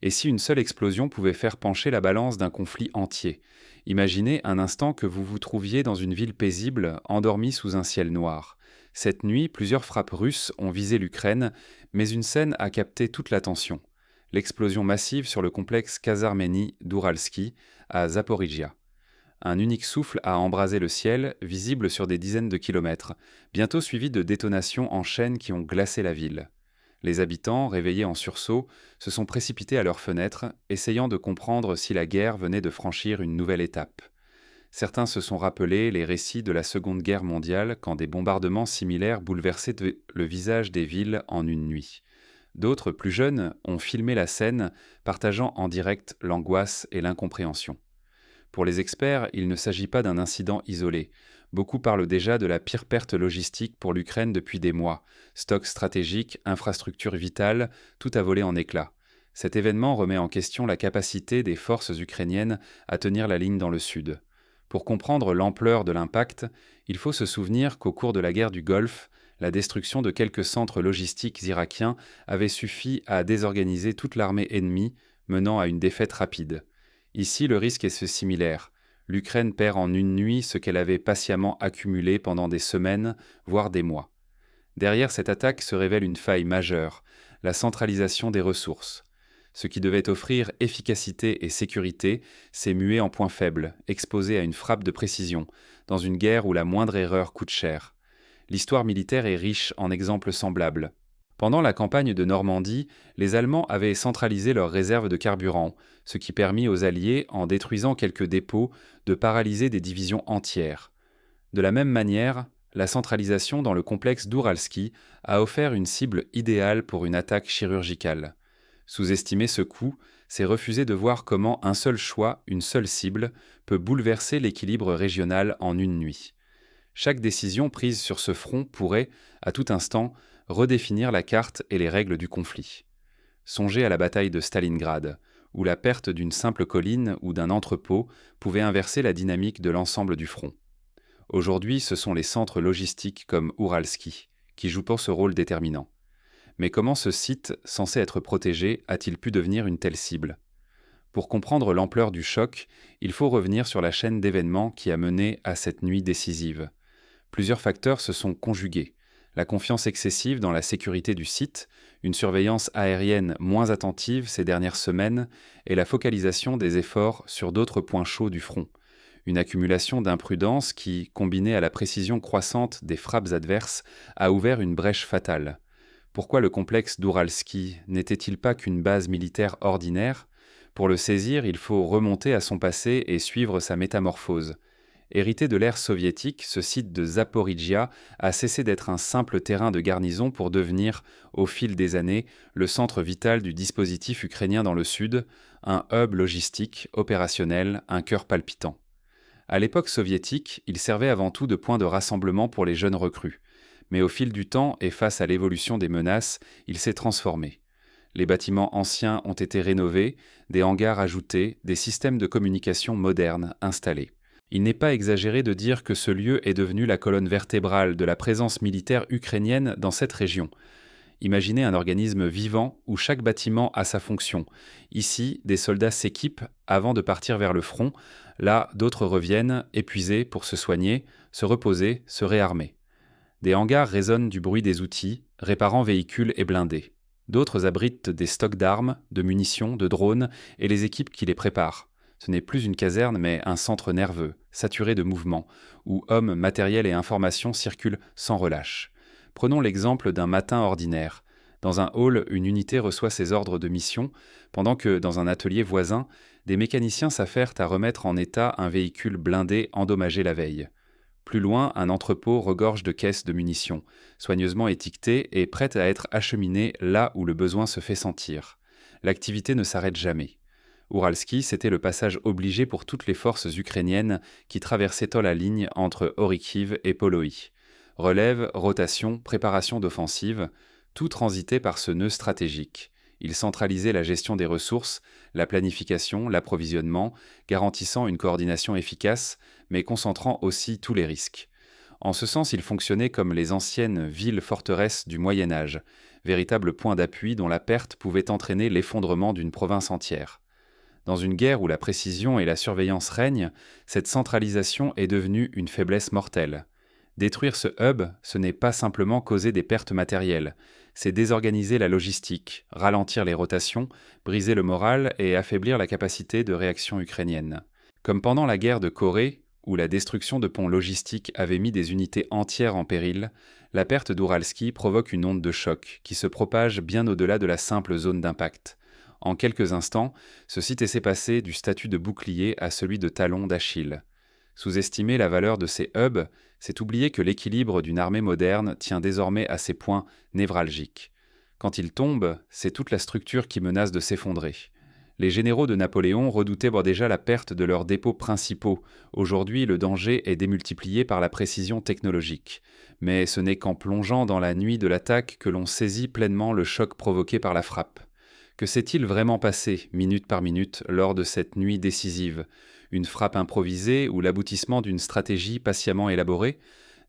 Et si une seule explosion pouvait faire pencher la balance d'un conflit entier? Imaginez un instant que vous vous trouviez dans une ville paisible, endormie sous un ciel noir. Cette nuit, plusieurs frappes russes ont visé l'Ukraine, mais une scène a capté toute l'attention. L'explosion massive sur le complexe Kazarmeni d'Uralski, à Zaporijia. Un unique souffle a embrasé le ciel, visible sur des dizaines de kilomètres, bientôt suivi de détonations en chaîne qui ont glacé la ville. Les habitants, réveillés en sursaut, se sont précipités à leurs fenêtres, essayant de comprendre si la guerre venait de franchir une nouvelle étape. Certains se sont rappelés les récits de la Seconde Guerre mondiale quand des bombardements similaires bouleversaient le visage des villes en une nuit. D'autres, plus jeunes, ont filmé la scène, partageant en direct l'angoisse et l'incompréhension. Pour les experts, il ne s'agit pas d'un incident isolé. Beaucoup parlent déjà de la pire perte logistique pour l'Ukraine depuis des mois. Stocks stratégiques, infrastructures vitales, tout a volé en éclats. Cet événement remet en question la capacité des forces ukrainiennes à tenir la ligne dans le sud. Pour comprendre l'ampleur de l'impact, il faut se souvenir qu'au cours de la guerre du Golfe, la destruction de quelques centres logistiques irakiens avait suffi à désorganiser toute l'armée ennemie, menant à une défaite rapide. Ici, le risque est similaire. L'Ukraine perd en une nuit ce qu'elle avait patiemment accumulé pendant des semaines, voire des mois. Derrière cette attaque se révèle une faille majeure, la centralisation des ressources. Ce qui devait offrir efficacité et sécurité s'est mué en point faible, exposé à une frappe de précision, dans une guerre où la moindre erreur coûte cher. L'histoire militaire est riche en exemples semblables. Pendant la campagne de Normandie, les Allemands avaient centralisé leurs réserves de carburant, ce qui permit aux Alliés, en détruisant quelques dépôts, de paralyser des divisions entières. De la même manière, la centralisation dans le complexe d'Uralski a offert une cible idéale pour une attaque chirurgicale. Sous-estimer ce coût, c'est refuser de voir comment un seul choix, une seule cible, peut bouleverser l'équilibre régional en une nuit. Chaque décision prise sur ce front pourrait, à tout instant, redéfinir la carte et les règles du conflit. Songez à la bataille de Stalingrad, où la perte d'une simple colline ou d'un entrepôt pouvait inverser la dynamique de l'ensemble du front. Aujourd'hui, ce sont les centres logistiques comme Uralski qui jouent pour ce rôle déterminant. Mais comment ce site, censé être protégé, a-t-il pu devenir une telle cible? Pour comprendre l'ampleur du choc, il faut revenir sur la chaîne d'événements qui a mené à cette nuit décisive. Plusieurs facteurs se sont conjugués. La confiance excessive dans la sécurité du site, une surveillance aérienne moins attentive ces dernières semaines et la focalisation des efforts sur d'autres points chauds du front. Une accumulation d'imprudence qui, combinée à la précision croissante des frappes adverses, a ouvert une brèche fatale. Pourquoi le complexe d'Uralski n'était-il pas qu'une base militaire ordinaire? Pour le saisir, il faut remonter à son passé et suivre sa métamorphose. Hérité de l'ère soviétique, ce site de Zaporijia a cessé d'être un simple terrain de garnison pour devenir, au fil des années, le centre vital du dispositif ukrainien dans le sud, un hub logistique, opérationnel, un cœur palpitant. À l'époque soviétique, il servait avant tout de point de rassemblement pour les jeunes recrues. Mais au fil du temps et face à l'évolution des menaces, il s'est transformé. Les bâtiments anciens ont été rénovés, des hangars ajoutés, des systèmes de communication modernes installés. Il n'est pas exagéré de dire que ce lieu est devenu la colonne vertébrale de la présence militaire ukrainienne dans cette région. Imaginez un organisme vivant où chaque bâtiment a sa fonction. Ici, des soldats s'équipent avant de partir vers le front. Là, d'autres reviennent, épuisés, pour se soigner, se reposer, se réarmer. Des hangars résonnent du bruit des outils, réparant véhicules et blindés. D'autres abritent des stocks d'armes, de munitions, de drones et les équipes qui les préparent. Ce n'est plus une caserne, mais un centre nerveux, saturé de mouvements, où hommes, matériel et informations circulent sans relâche. Prenons l'exemple d'un matin ordinaire. Dans un hall, une unité reçoit ses ordres de mission, pendant que, dans un atelier voisin, des mécaniciens s'affairent à remettre en état un véhicule blindé endommagé la veille. Plus loin, un entrepôt regorge de caisses de munitions, soigneusement étiquetées et prêtes à être acheminées là où le besoin se fait sentir. L'activité ne s'arrête jamais. Uralski, c'était le passage obligé pour toutes les forces ukrainiennes qui traversaient la ligne entre Orikhiv et Poloï. Relève, rotation, préparation d'offensive, tout transitait par ce nœud stratégique. Il centralisait la gestion des ressources, la planification, l'approvisionnement, garantissant une coordination efficace, mais concentrant aussi tous les risques. En ce sens, ils fonctionnaient comme les anciennes villes-forteresses du Moyen Âge, véritables points d'appui dont la perte pouvait entraîner l'effondrement d'une province entière. Dans une guerre où la précision et la surveillance règnent, cette centralisation est devenue une faiblesse mortelle. Détruire ce hub, ce n'est pas simplement causer des pertes matérielles, c'est désorganiser la logistique, ralentir les rotations, briser le moral et affaiblir la capacité de réaction ukrainienne. Comme pendant la guerre de Corée, où la destruction de ponts logistiques avait mis des unités entières en péril, la perte d'Uralski provoque une onde de choc qui se propage bien au-delà de la simple zone d'impact. En quelques instants, ce site s'est passé du statut de bouclier à celui de talon d'Achille. Sous-estimer la valeur de ces hubs, c'est oublier que l'équilibre d'une armée moderne tient désormais à ces points névralgiques. Quand ils tombent, c'est toute la structure qui menace de s'effondrer. Les généraux de Napoléon redoutaient déjà la perte de leurs dépôts principaux. Aujourd'hui, le danger est démultiplié par la précision technologique. Mais ce n'est qu'en plongeant dans la nuit de l'attaque que l'on saisit pleinement le choc provoqué par la frappe. Que s'est-il vraiment passé, minute par minute, lors de cette nuit décisive? Une frappe improvisée ou l'aboutissement d'une stratégie patiemment élaborée?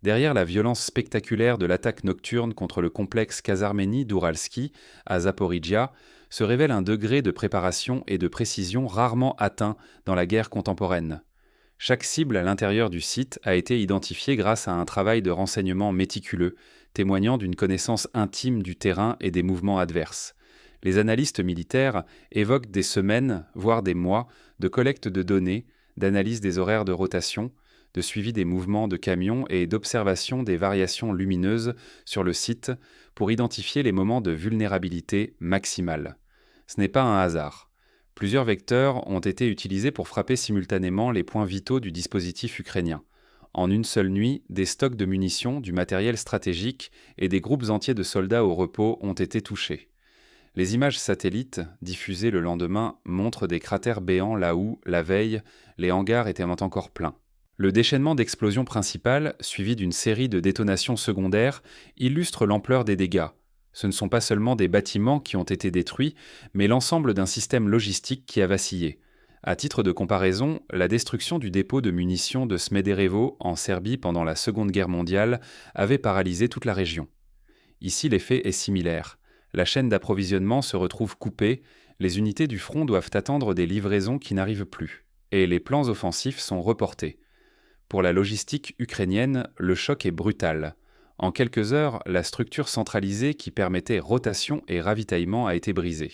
Derrière la violence spectaculaire de l'attaque nocturne contre le complexe Kazarménie d'Uralski, à Zaporijia, se révèle un degré de préparation et de précision rarement atteint dans la guerre contemporaine. Chaque cible à l'intérieur du site a été identifiée grâce à un travail de renseignement méticuleux, témoignant d'une connaissance intime du terrain et des mouvements adverses. Les analystes militaires évoquent des semaines, voire des mois, de collecte de données, d'analyse des horaires de rotation, de suivi des mouvements de camions et d'observation des variations lumineuses sur le site pour identifier les moments de vulnérabilité maximale. Ce n'est pas un hasard. Plusieurs vecteurs ont été utilisés pour frapper simultanément les points vitaux du dispositif ukrainien. En une seule nuit, des stocks de munitions, du matériel stratégique et des groupes entiers de soldats au repos ont été touchés. Les images satellites, diffusées le lendemain, montrent des cratères béants là où, la veille, les hangars étaient encore pleins. Le déchaînement d'explosions principales, suivi d'une série de détonations secondaires, illustre l'ampleur des dégâts. Ce ne sont pas seulement des bâtiments qui ont été détruits, mais l'ensemble d'un système logistique qui a vacillé. À titre de comparaison, la destruction du dépôt de munitions de Smederevo en Serbie pendant la Seconde Guerre mondiale avait paralysé toute la région. Ici, l'effet est similaire. La chaîne d'approvisionnement se retrouve coupée, les unités du front doivent attendre des livraisons qui n'arrivent plus, et les plans offensifs sont reportés. Pour la logistique ukrainienne, le choc est brutal. En quelques heures, la structure centralisée qui permettait rotation et ravitaillement a été brisée.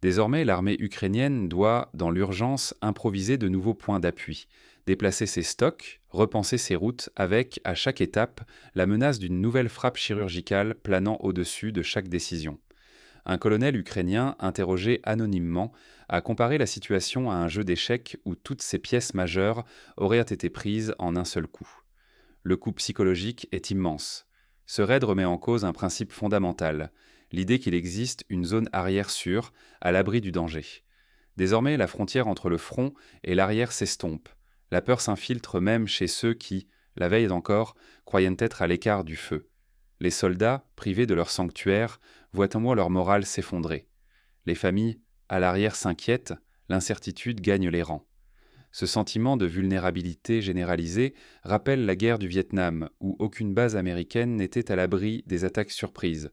Désormais, l'armée ukrainienne doit, dans l'urgence, improviser de nouveaux points d'appui, déplacer ses stocks, repenser ses routes avec, à chaque étape, la menace d'une nouvelle frappe chirurgicale planant au-dessus de chaque décision. Un colonel ukrainien, interrogé anonymement, a comparé la situation à un jeu d'échecs où toutes ces pièces majeures auraient été prises en un seul coup. Le coup psychologique est immense. Ce raid remet en cause un principe fondamental, l'idée qu'il existe une zone arrière sûre, à l'abri du danger. Désormais, la frontière entre le front et l'arrière s'estompe. La peur s'infiltre même chez ceux qui, la veille encore, croyaient être à l'écart du feu. Les soldats, privés de leur sanctuaire, voient en moi leur morale s'effondrer. Les familles, à l'arrière, s'inquiètent, l'incertitude gagne les rangs. Ce sentiment de vulnérabilité généralisée rappelle la guerre du Vietnam, où aucune base américaine n'était à l'abri des attaques surprises.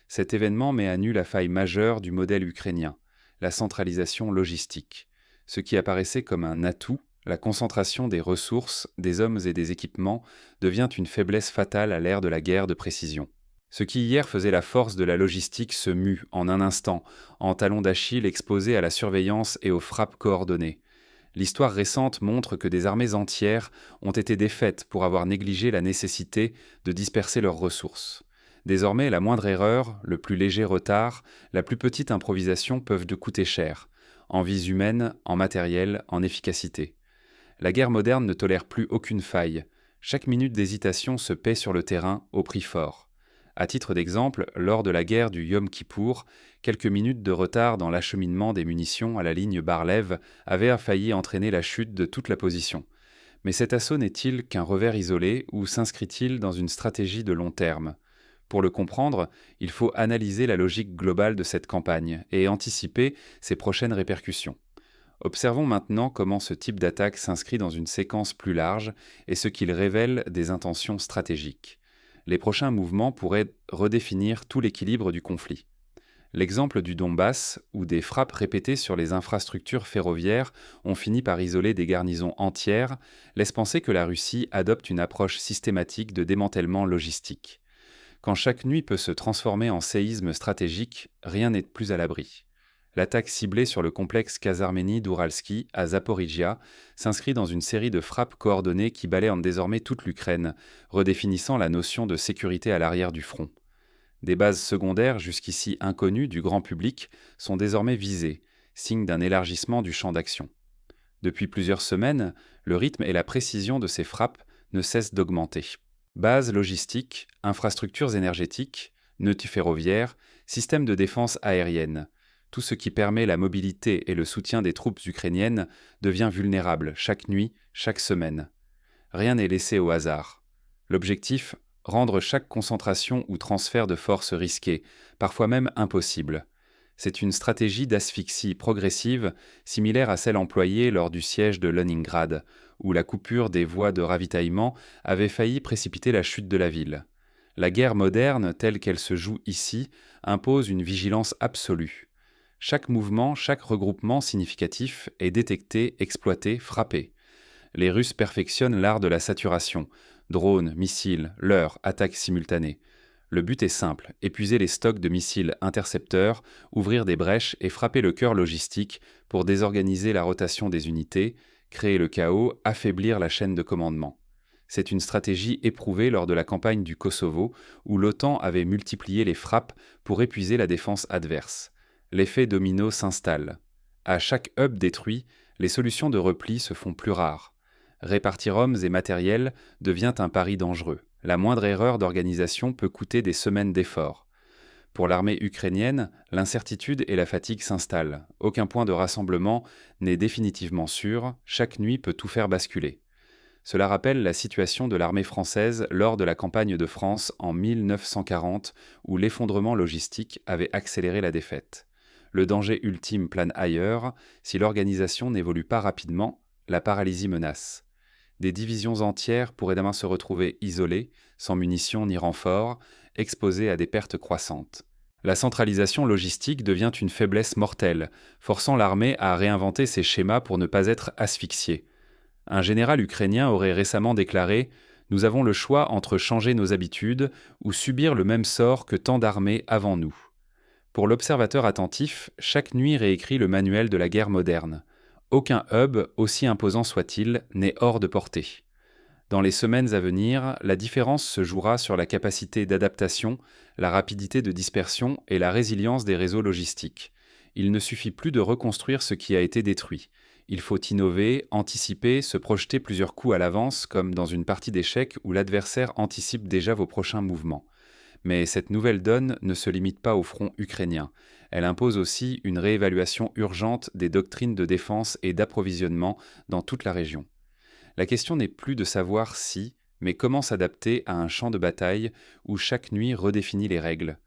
Cet événement met à nu la faille majeure du modèle ukrainien, la centralisation logistique. Ce qui apparaissait comme un atout, la concentration des ressources, des hommes et des équipements, devient une faiblesse fatale à l'ère de la guerre de précision. Ce qui hier faisait la force de la logistique se mue, en un instant, en talon d'Achille exposé à la surveillance et aux frappes coordonnées. L'histoire récente montre que des armées entières ont été défaites pour avoir négligé la nécessité de disperser leurs ressources. Désormais, la moindre erreur, le plus léger retard, la plus petite improvisation peuvent de coûter cher, en vies humaines, en matériel, en efficacité. La guerre moderne ne tolère plus aucune faille. Chaque minute d'hésitation se paie sur le terrain au prix fort. À titre d'exemple, lors de la guerre du Yom Kippour, quelques minutes de retard dans l'acheminement des munitions à la ligne Bar-Lev avaient failli entraîner la chute de toute la position. Mais cet assaut n'est-il qu'un revers isolé ou s'inscrit-il dans une stratégie de long terme ? Pour le comprendre, il faut analyser la logique globale de cette campagne et anticiper ses prochaines répercussions. Observons maintenant comment ce type d'attaque s'inscrit dans une séquence plus large et ce qu'il révèle des intentions stratégiques. Les prochains mouvements pourraient redéfinir tout l'équilibre du conflit. L'exemple du Donbass, où des frappes répétées sur les infrastructures ferroviaires ont fini par isoler des garnisons entières, laisse penser que la Russie adopte une approche systématique de démantèlement logistique. Quand chaque nuit peut se transformer en séisme stratégique, rien n'est plus à l'abri. L'attaque ciblée sur le complexe Kazarmeny d'Uralski, à Zaporijia, s'inscrit dans une série de frappes coordonnées qui balayent désormais toute l'Ukraine, redéfinissant la notion de sécurité à l'arrière du front. Des bases secondaires jusqu'ici inconnues du grand public sont désormais visées, signe d'un élargissement du champ d'action. Depuis plusieurs semaines, le rythme et la précision de ces frappes ne cessent d'augmenter. Bases logistiques, infrastructures énergétiques, nœuds ferroviaires, systèmes de défense aérienne, tout ce qui permet la mobilité et le soutien des troupes ukrainiennes devient vulnérable chaque nuit, chaque semaine. Rien n'est laissé au hasard. L'objectif, rendre chaque concentration ou transfert de force risqué, parfois même impossible. C'est une stratégie d'asphyxie progressive similaire à celle employée lors du siège de Leningrad, où la coupure des voies de ravitaillement avait failli précipiter la chute de la ville. La guerre moderne, telle qu'elle se joue ici, impose une vigilance absolue. Chaque mouvement, chaque regroupement significatif est détecté, exploité, frappé. Les Russes perfectionnent l'art de la saturation. Drones, missiles, leurres, attaques simultanées. Le but est simple, épuiser les stocks de missiles intercepteurs, ouvrir des brèches et frapper le cœur logistique pour désorganiser la rotation des unités, créer le chaos, affaiblir la chaîne de commandement. C'est une stratégie éprouvée lors de la campagne du Kosovo, où l'OTAN avait multiplié les frappes pour épuiser la défense adverse. L'effet domino s'installe. À chaque hub détruit, les solutions de repli se font plus rares. Répartir hommes et matériel devient un pari dangereux. La moindre erreur d'organisation peut coûter des semaines d'efforts. Pour l'armée ukrainienne, l'incertitude et la fatigue s'installent. Aucun point de rassemblement n'est définitivement sûr, chaque nuit peut tout faire basculer. Cela rappelle la situation de l'armée française lors de la campagne de France en 1940, où l'effondrement logistique avait accéléré la défaite. Le danger ultime plane ailleurs, si l'organisation n'évolue pas rapidement, la paralysie menace. Des divisions entières pourraient demain se retrouver isolées, sans munitions ni renforts, exposées à des pertes croissantes. La centralisation logistique devient une faiblesse mortelle, forçant l'armée à réinventer ses schémas pour ne pas être asphyxiée. Un général ukrainien aurait récemment déclaré « Nous avons le choix entre changer nos habitudes ou subir le même sort que tant d'armées avant nous ». Pour l'observateur attentif, chaque nuit réécrit le manuel de la guerre moderne. Aucun hub, aussi imposant soit-il, n'est hors de portée. Dans les semaines à venir, la différence se jouera sur la capacité d'adaptation, la rapidité de dispersion et la résilience des réseaux logistiques. Il ne suffit plus de reconstruire ce qui a été détruit. Il faut innover, anticiper, se projeter plusieurs coups à l'avance, comme dans une partie d'échecs où l'adversaire anticipe déjà vos prochains mouvements. Mais cette nouvelle donne ne se limite pas au front ukrainien. Elle impose aussi une réévaluation urgente des doctrines de défense et d'approvisionnement dans toute la région. La question n'est plus de savoir si, mais comment s'adapter à un champ de bataille où chaque nuit redéfinit les règles.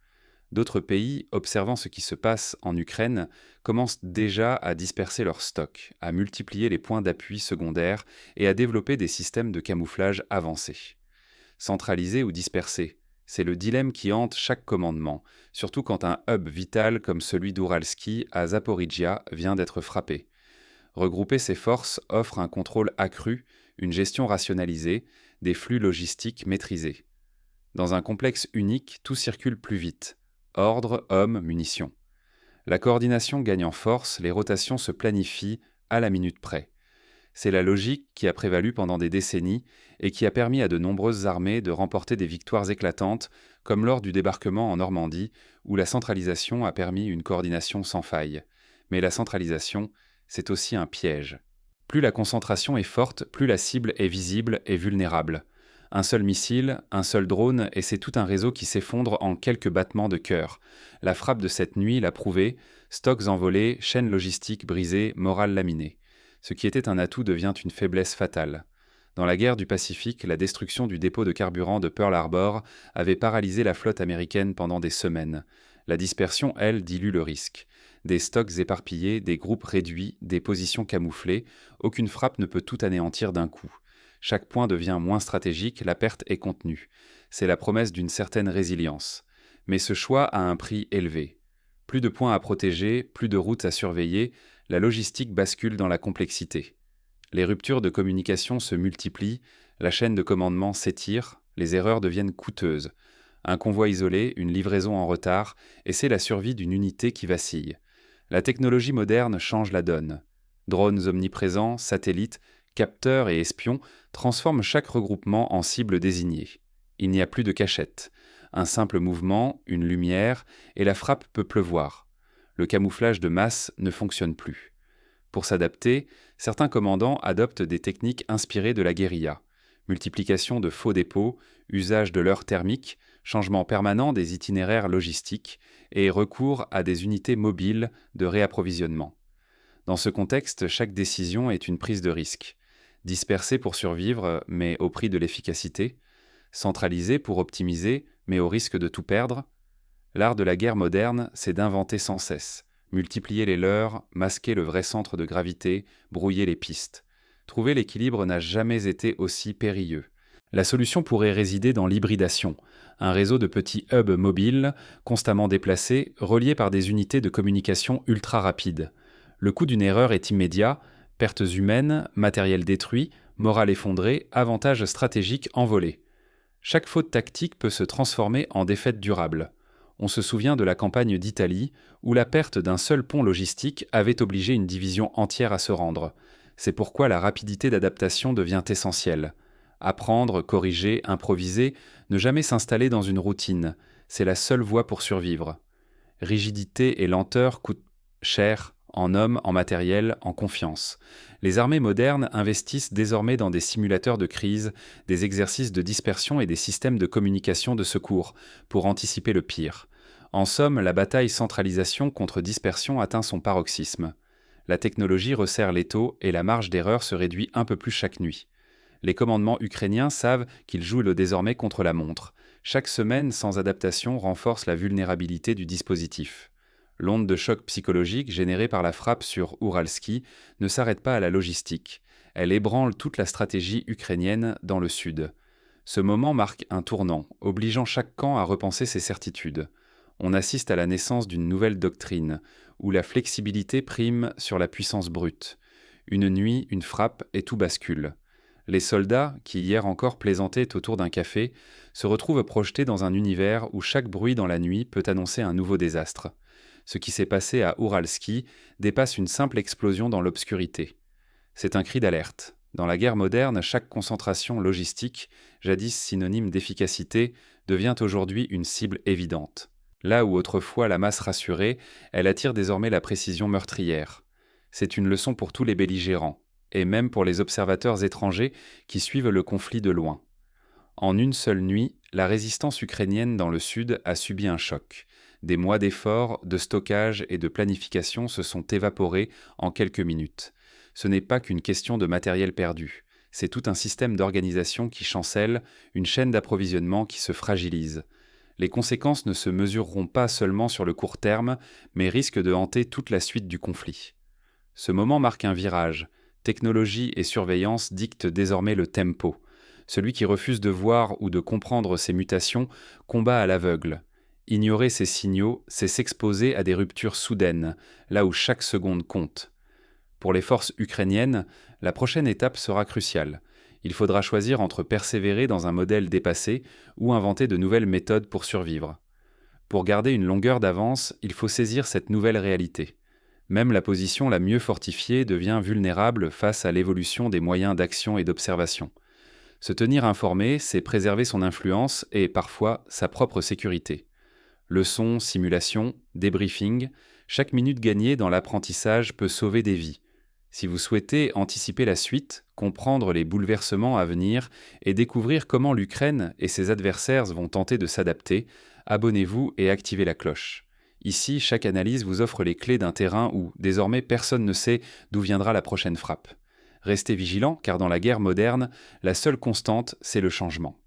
D'autres pays, observant ce qui se passe en Ukraine, commencent déjà à disperser leurs stocks, à multiplier les points d'appui secondaires et à développer des systèmes de camouflage avancés. Centraliser ou disperser, c'est le dilemme qui hante chaque commandement, surtout quand un hub vital comme celui d'Uralski à Zaporijia vient d'être frappé. Regrouper ces forces offre un contrôle accru, une gestion rationalisée, des flux logistiques maîtrisés. Dans un complexe unique, tout circule plus vite. Ordre, hommes, munitions. La coordination gagne en force, les rotations se planifient à la minute près. C'est la logique qui a prévalu pendant des décennies et qui a permis à de nombreuses armées de remporter des victoires éclatantes, comme lors du débarquement en Normandie, où la centralisation a permis une coordination sans faille. Mais la centralisation, c'est aussi un piège. Plus la concentration est forte, plus la cible est visible et vulnérable. Un seul missile, un seul drone, et c'est tout un réseau qui s'effondre en quelques battements de cœur. La frappe de cette nuit l'a prouvé, stocks envolés, chaînes logistiques brisées, morale laminée. Ce qui était un atout devient une faiblesse fatale. Dans la guerre du Pacifique, la destruction du dépôt de carburant de Pearl Harbor avait paralysé la flotte américaine pendant des semaines. La dispersion, elle, dilue le risque. Des stocks éparpillés, des groupes réduits, des positions camouflées, aucune frappe ne peut tout anéantir d'un coup. Chaque point devient moins stratégique, la perte est contenue. C'est la promesse d'une certaine résilience. Mais ce choix a un prix élevé. Plus de points à protéger, plus de routes à surveiller, la logistique bascule dans la complexité. Les ruptures de communication se multiplient, la chaîne de commandement s'étire, les erreurs deviennent coûteuses. Un convoi isolé, une livraison en retard, et c'est la survie d'une unité qui vacille. La technologie moderne change la donne. Drones omniprésents, satellites, capteurs et espions transforment chaque regroupement en cible désignée. Il n'y a plus de cachette. Un simple mouvement, une lumière, et la frappe peut pleuvoir. Le camouflage de masse ne fonctionne plus. Pour s'adapter, certains commandants adoptent des techniques inspirées de la guérilla. Multiplication de faux dépôts, usage de leurres thermiques, changement permanent des itinéraires logistiques et recours à des unités mobiles de réapprovisionnement. Dans ce contexte, chaque décision est une prise de risque. Disperser pour survivre, mais au prix de l'efficacité. Centraliser pour optimiser, mais au risque de tout perdre. L'art de la guerre moderne, c'est d'inventer sans cesse. Multiplier les leurres, masquer le vrai centre de gravité, brouiller les pistes. Trouver l'équilibre n'a jamais été aussi périlleux. La solution pourrait résider dans l'hybridation, un réseau de petits hubs mobiles, constamment déplacés, reliés par des unités de communication ultra rapides. Le coût d'une erreur est immédiat, pertes humaines, matériel détruit, morale effondrée, avantages stratégiques envolés. Chaque faute tactique peut se transformer en défaite durable. On se souvient de la campagne d'Italie, où la perte d'un seul pont logistique avait obligé une division entière à se rendre. C'est pourquoi la rapidité d'adaptation devient essentielle. Apprendre, corriger, improviser, ne jamais s'installer dans une routine, c'est la seule voie pour survivre. Rigidité et lenteur coûtent cher en hommes, en matériel, en confiance. Les armées modernes investissent désormais dans des simulateurs de crise, des exercices de dispersion et des systèmes de communication de secours, pour anticiper le pire. En somme, la bataille centralisation contre dispersion atteint son paroxysme. La technologie resserre l'étau et la marge d'erreur se réduit un peu plus chaque nuit. Les commandements ukrainiens savent qu'ils jouent désormais contre la montre. Chaque semaine sans adaptation renforce la vulnérabilité du dispositif. L'onde de choc psychologique générée par la frappe sur Uralski ne s'arrête pas à la logistique. Elle ébranle toute la stratégie ukrainienne dans le sud. Ce moment marque un tournant, obligeant chaque camp à repenser ses certitudes. On assiste à la naissance d'une nouvelle doctrine, où la flexibilité prime sur la puissance brute. Une nuit, une frappe et tout bascule. Les soldats, qui hier encore plaisantaient autour d'un café, se retrouvent projetés dans un univers où chaque bruit dans la nuit peut annoncer un nouveau désastre. Ce qui s'est passé à Uralski dépasse une simple explosion dans l'obscurité. C'est un cri d'alerte. Dans la guerre moderne, chaque concentration logistique, jadis synonyme d'efficacité, devient aujourd'hui une cible évidente. Là où autrefois la masse rassurait, elle attire désormais la précision meurtrière. C'est une leçon pour tous les belligérants, et même pour les observateurs étrangers qui suivent le conflit de loin. En une seule nuit, la résistance ukrainienne dans le sud a subi un choc. Des mois d'efforts, de stockage et de planification se sont évaporés en quelques minutes. Ce n'est pas qu'une question de matériel perdu. C'est tout un système d'organisation qui chancelle, une chaîne d'approvisionnement qui se fragilise. Les conséquences ne se mesureront pas seulement sur le court terme, mais risquent de hanter toute la suite du conflit. Ce moment marque un virage. Technologie et surveillance dictent désormais le tempo. Celui qui refuse de voir ou de comprendre ces mutations combat à l'aveugle. Ignorer ces signaux, c'est s'exposer à des ruptures soudaines, là où chaque seconde compte. Pour les forces ukrainiennes, la prochaine étape sera cruciale. Il faudra choisir entre persévérer dans un modèle dépassé ou inventer de nouvelles méthodes pour survivre. Pour garder une longueur d'avance, il faut saisir cette nouvelle réalité. Même la position la mieux fortifiée devient vulnérable face à l'évolution des moyens d'action et d'observation. Se tenir informé, c'est préserver son influence et, parfois, sa propre sécurité. Leçons, simulations, débriefing, chaque minute gagnée dans l'apprentissage peut sauver des vies. Si vous souhaitez anticiper la suite, comprendre les bouleversements à venir et découvrir comment l'Ukraine et ses adversaires vont tenter de s'adapter, abonnez-vous et activez la cloche. Ici, chaque analyse vous offre les clés d'un terrain où, désormais, personne ne sait d'où viendra la prochaine frappe. Restez vigilants, car dans la guerre moderne, la seule constante, c'est le changement.